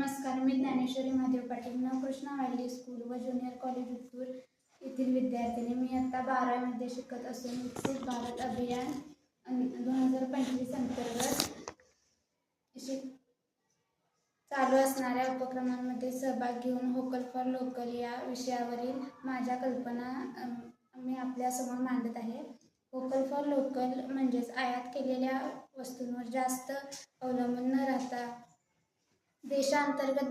नमस्कार, मी ज्ञानेश्वरी महादेव पाटील, नवकृष्णा वायली स्कूल व junior college Uttur येथील विद्यार्थिनी. मी इयत्ता 12वीमध्ये शिकत असून विकसित भारत अभियान 2025 अंतर्गत चालू असणाऱ्या उपक्रमांमध्ये सहभाग घेऊन व्होकल फॉर लोकल या विषयावरील माझ्या कल्पना मी आपल्यासमोर मांडत आहे. व्होकल फॉर लोकल म्हणजेच आयात केलेल्या वस्तूंवर जास्त अवलंबून न राहता देशांतर्गत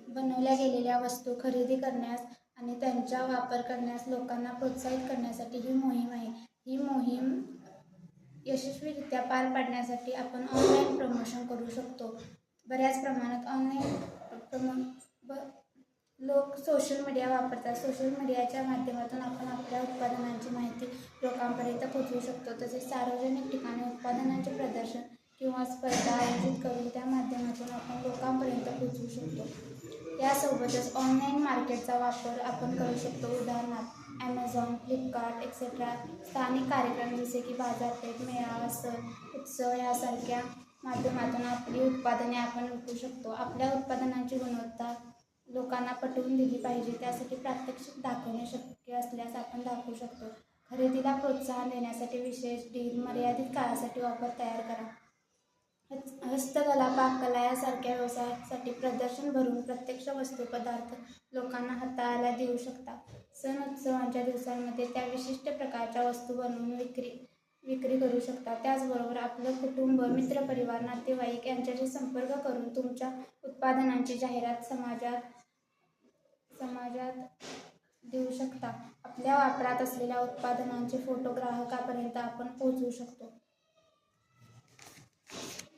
बनवल्या गेलेल्या वस्तू खरेदी करण्यास आणि त्यांचा वापर करण्यास लोकांना प्रोत्साहित करण्यासाठी ही मोहीम आहे. ही मोहीम यशस्वीरित्या पार पाडण्यासाठी आपण ऑनलाईन प्रमोशन करू शकतो. बऱ्याच प्रमाणात ऑनलाईन लोक सोशल मीडिया वापरतात. सोशल मीडियाच्या माध्यमातून आपण आपल्या उत्पादनांची माहिती लोकांपर्यंत पोहोचवू शकतो. तसेच सार्वजनिक ठिकाणी उत्पादनांचे प्रदर्शन किंवा स्पर्धा आयोजित करून त्या माध्यमातून आपण लोकांपर्यंत पोहोचवू शकतो. यासोबतच ऑनलाईन मार्केटचा वापर आपण करू शकतो. उदाहरणार्थ ॲमेझॉन, फ्लिपकार्ट एक्सेट्रा. स्थानिक कार्यक्रम जसे की बाजारपेठ, मेळावा, सण, उत्सव यासारख्या माध्यमातून आपली उत्पादने आपण विकू शकतो. आपल्या उत्पादनांची गुणवत्ता लोकांना पटवून दिली पाहिजे. त्यासाठी प्रात्यक्षिक दाखवणे शक्य असल्यास आपण दाखवू शकतो. खरेदीला प्रोत्साहन देण्यासाठी विशेष डील, मर्यादित काळासाठी ऑफर तयार करा. हस्तकला, पाककला यासारख्या व्यवसायासाठी प्रदर्शन भरून प्रत्यक्ष वस्तू पदार्थ लोकांना हाताळायला देऊ शकता. सण उत्सवांच्या दिवसांमध्ये त्या विशिष्ट प्रकारच्या वस्तू बनवून विक्री करू शकता. त्याचबरोबर आपलं कुटुंब, मित्रपरिवार, नातेवाईक यांच्याशी संपर्क करून तुमच्या उत्पादनांची जाहिरात समाजात देऊ शकता. आपल्या वापरात असलेल्या उत्पादनांचे फोटो ग्राहकांपर्यंत आपण पोहोचवू शकतो.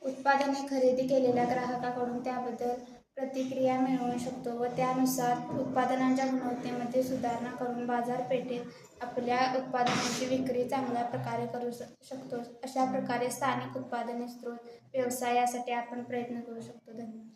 उत्पादने खरेदी केलेल्या ग्राहकांकडून त्याबद्दल प्रतिक्रिया मिळवू शकतो व त्यानुसार उत्पादनांच्या गुणवत्तेमध्ये सुधारणा करून बाजारपेठेत आपल्या उत्पादनांची विक्री चांगल्या प्रकारे करू शकतो. अशा प्रकारे स्थानिक उत्पादने स्त्रोत व्यवसायासाठी आपण प्रयत्न करू शकतो. धन्यवाद.